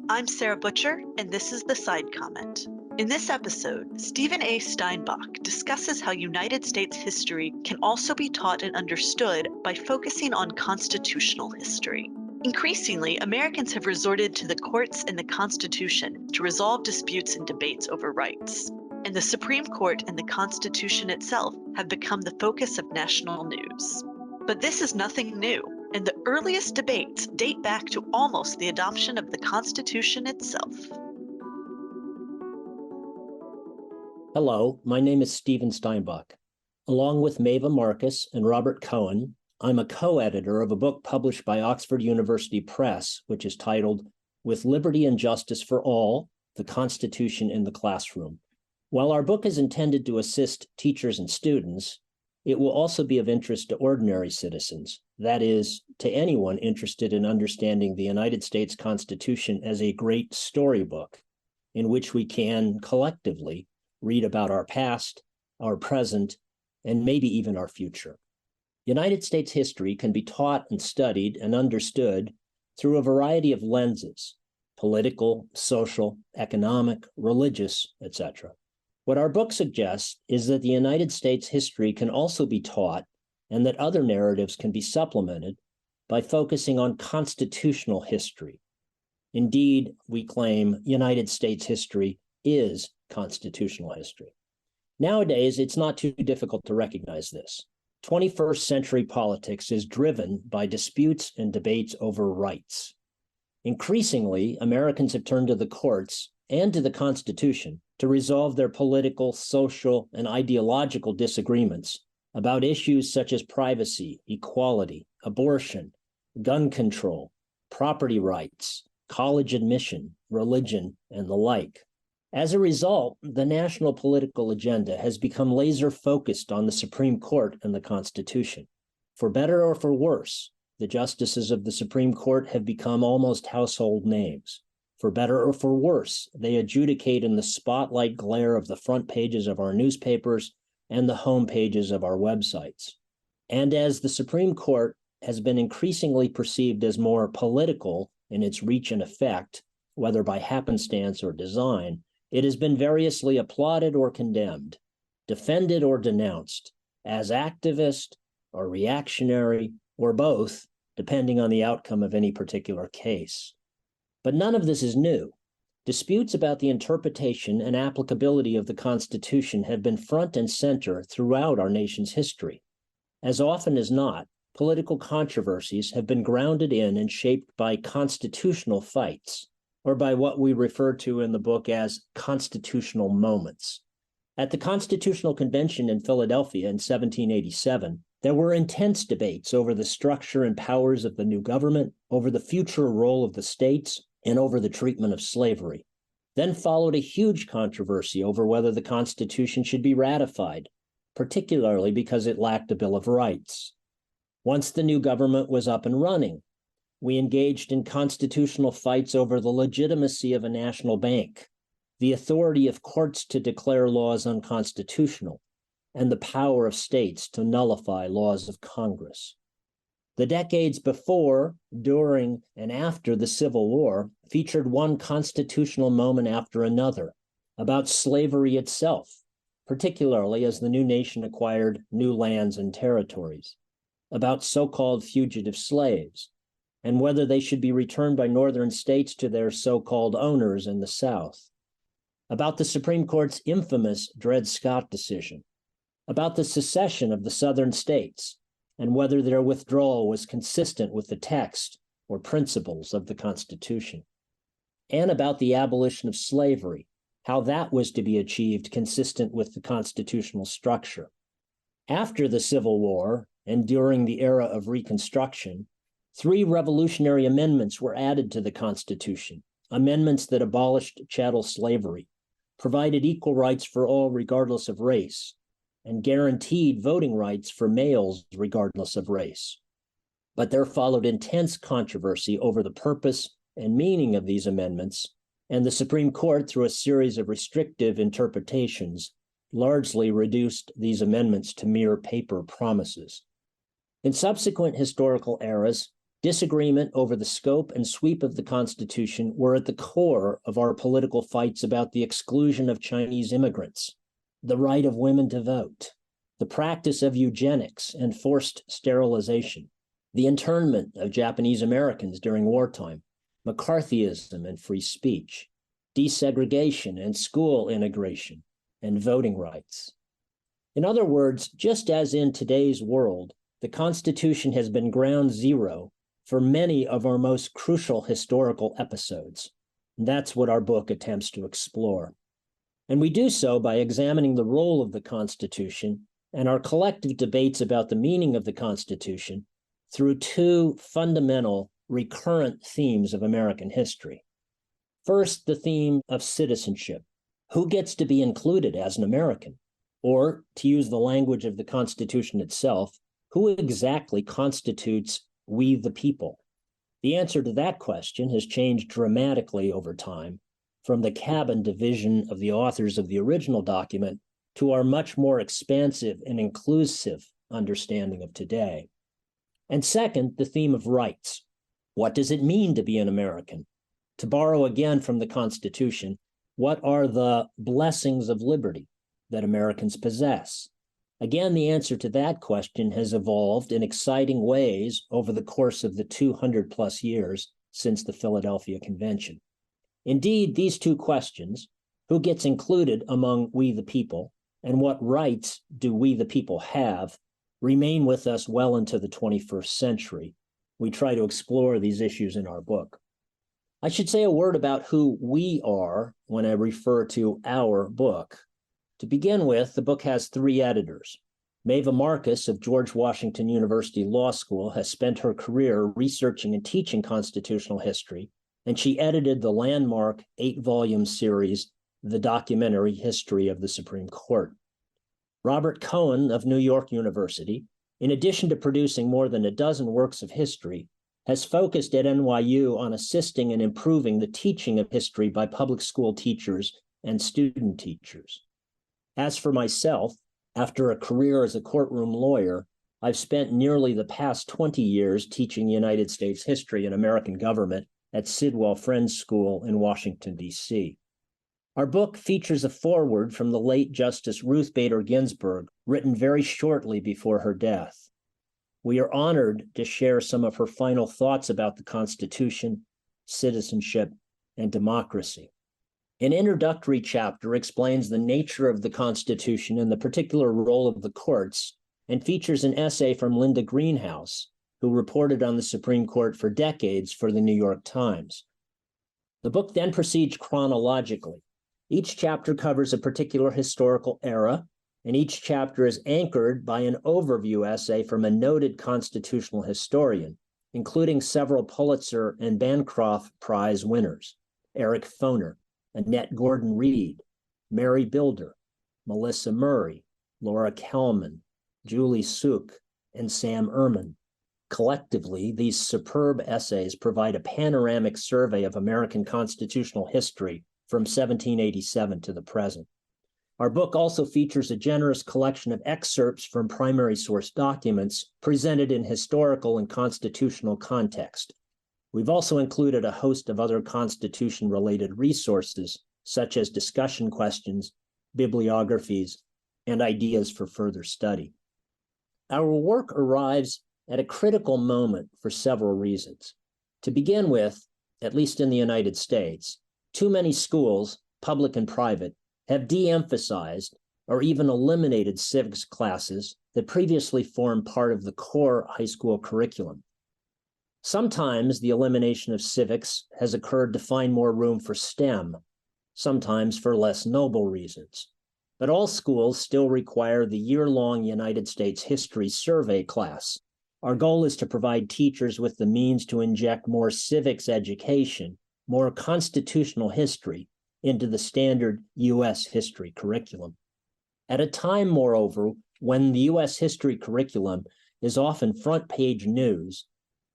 I'm Sarah Butcher, and this is The Side Comment. In this episode, Stephen A. Steinbach discusses how United States history can also be taught and understood by focusing on constitutional history. Increasingly, Americans have resorted to the courts and the Constitution to resolve disputes and debates over rights. And the Supreme Court and the Constitution itself have become the focus of national news. But this is nothing new, and the earliest debates date back to almost the adoption of the Constitution itself. Hello, my name is Stephen Steinbach. Along with Maeva Marcus and Robert Cohen, I'm a co-editor of a book published by Oxford University Press, which is titled With Liberty and Justice for All, The Constitution in the Classroom. While our book is intended to assist teachers and students, it will also be of interest to ordinary citizens, that is, to anyone interested in understanding the United States Constitution as a great storybook in which we can collectively read about our past, our present, and maybe even our future. United States history can be taught and studied and understood through a variety of lenses: political, social, economic, religious, etc. What our book suggests is that the United States history can also be taught and that other narratives can be supplemented by focusing on constitutional history. Indeed, we claim United States history is constitutional history. Nowadays, it's not too difficult to recognize this. 21st century politics is driven by disputes and debates over rights. Increasingly, Americans have turned to the courts and to the Constitution to resolve their political, social, and ideological disagreements about issues such as privacy, equality, abortion, gun control, property rights, college admission, religion, and the like. As a result, the national political agenda has become laser-focused on the Supreme Court and the Constitution. For better or for worse, the justices of the Supreme Court have become almost household names. For better or for worse, they adjudicate in the spotlight glare of the front pages of our newspapers and the home pages of our websites. And as the Supreme Court has been increasingly perceived as more political in its reach and effect, whether by happenstance or design, it has been variously applauded or condemned, defended or denounced, as activist or reactionary, or both, depending on the outcome of any particular case. But none of this is new. Disputes about the interpretation and applicability of the Constitution have been front and center throughout our nation's history. As often as not, political controversies have been grounded in and shaped by constitutional fights, or by what we refer to in the book as constitutional moments. At the Constitutional Convention in Philadelphia in 1787, there were intense debates over the structure and powers of the new government, over the future role of the states, and over the treatment of slavery. Then followed a huge controversy over whether the Constitution should be ratified, particularly because it lacked a Bill of Rights. Once the new government was up and running, we engaged in constitutional fights over the legitimacy of a national bank, the authority of courts to declare laws unconstitutional, and the power of states to nullify laws of Congress. The decades before, during, and after the Civil War featured one constitutional moment after another about slavery itself, particularly as the new nation acquired new lands and territories, about so-called fugitive slaves, and whether they should be returned by northern states to their so-called owners in the South, about the Supreme Court's infamous Dred Scott decision, about the secession of the southern states, and whether their withdrawal was consistent with the text or principles of the Constitution, and about the abolition of slavery, how that was to be achieved consistent with the constitutional structure. After the Civil War and during the era of Reconstruction, 3 revolutionary amendments were added to the Constitution, amendments that abolished chattel slavery, provided equal rights for all regardless of race, and guaranteed voting rights for males regardless of race. But there followed intense controversy over the purpose and meaning of these amendments, and the Supreme Court, through a series of restrictive interpretations, largely reduced these amendments to mere paper promises. In subsequent historical eras, Disagreement over the scope and sweep of the Constitution were at the core of our political fights about the exclusion of Chinese immigrants, the right of women to vote, the practice of eugenics and forced sterilization, the internment of Japanese Americans during wartime, McCarthyism and free speech, desegregation and school integration, and voting rights. In other words, just as in today's world, the Constitution has been ground zero for many of our most crucial historical episodes. And that's what our book attempts to explore. And we do so by examining the role of the Constitution and our collective debates about the meaning of the Constitution through two fundamental recurrent themes of American history. First, the theme of citizenship. Who gets to be included as an American? Or, to use the language of the Constitution itself, who exactly constitutes we the people? The answer to that question has changed dramatically over time, from the cabin division of the authors of the original document to our much more expansive and inclusive understanding of today. And second, the theme of rights. What does it mean to be an American? To borrow again from the Constitution, what are the blessings of liberty that Americans possess? Again, the answer to that question has evolved in exciting ways over the course of the 200 plus years since the Philadelphia Convention. Indeed, these two questions, who gets included among we the people, and what rights do we the people have, remain with us well into the 21st century. We try to explore these issues in our book. I should say a word about who we are when I refer to our book. To begin with, the book has three editors. Maeva Marcus of George Washington University Law School has spent her career researching and teaching constitutional history, and she edited the landmark 8-volume series, The Documentary History of the Supreme Court. Robert Cohen of New York University, in addition to producing more than a dozen works of history, has focused at NYU on assisting and improving the teaching of history by public school teachers and student teachers. As for myself, after a career as a courtroom lawyer, I've spent nearly the past 20 years teaching United States history and American government at Sidwell Friends School in Washington, D.C. Our book features a foreword from the late Justice Ruth Bader Ginsburg, written very shortly before her death. We are honored to share some of her final thoughts about the Constitution, citizenship, and democracy. An introductory chapter explains the nature of the Constitution and the particular role of the courts, and features an essay from Linda Greenhouse, who reported on the Supreme Court for decades for the New York Times. The book then proceeds chronologically. Each chapter covers a particular historical era, and each chapter is anchored by an overview essay from a noted constitutional historian, including several Pulitzer and Bancroft Prize winners, Eric Foner, Annette Gordon-Reed, Mary Bilder, Melissa Murray, Laura Kelman, Julie Suk, and Sam Ehrman. Collectively, these superb essays provide a panoramic survey of American constitutional history from 1787 to the present. Our book also features a generous collection of excerpts from primary source documents presented in historical and constitutional context. We've also included a host of other Constitution-related resources, such as discussion questions, bibliographies, and ideas for further study. Our work arrives at a critical moment for several reasons. To begin with, at least in the United States, too many schools, public and private, have de-emphasized or even eliminated civics classes that previously formed part of the core high school curriculum. Sometimes the elimination of civics has occurred to find more room for STEM, sometimes for less noble reasons. But all schools still require the year-long United States History Survey class. Our goal is to provide teachers with the means to inject more civics education, more constitutional history, into the standard U.S. history curriculum. At a time, moreover, when the U.S. history curriculum is often front-page news,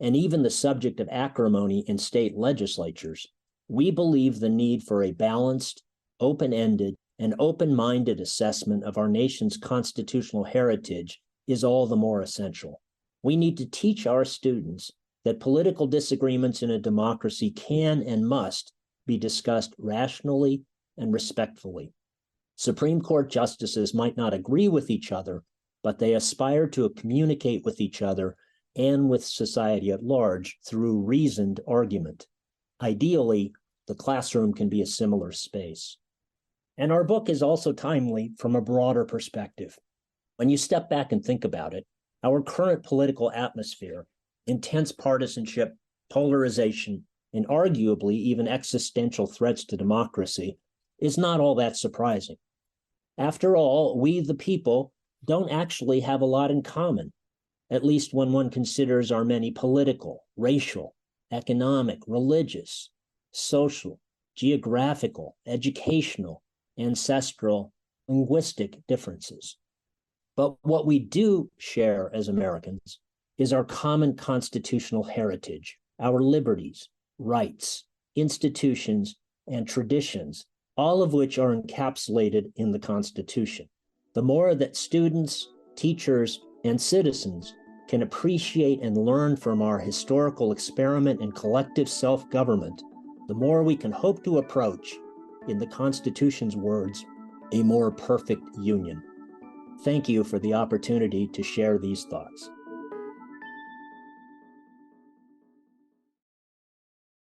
and even the subject of acrimony in state legislatures, we believe the need for a balanced, open-ended, and open-minded assessment of our nation's constitutional heritage is all the more essential. We need to teach our students that political disagreements in a democracy can and must be discussed rationally and respectfully. Supreme Court justices might not agree with each other, but they aspire to communicate with each other and with society at large through reasoned argument. Ideally, the classroom can be a similar space. And our book is also timely from a broader perspective. When you step back and think about it, our current political atmosphere, intense partisanship, polarization, and arguably even existential threats to democracy, is not all that surprising. After all, we, the people, don't actually have a lot in common, at least when one considers our many political, racial, economic, religious, social, geographical, educational, ancestral, linguistic differences. But what we do share as Americans is our common constitutional heritage, our liberties, rights, institutions, and traditions, all of which are encapsulated in the Constitution. The more that students, teachers, and citizens can appreciate and learn from our historical experiment in collective self-government, the more we can hope to approach, in the Constitution's words, a more perfect union. Thank you for the opportunity to share these thoughts.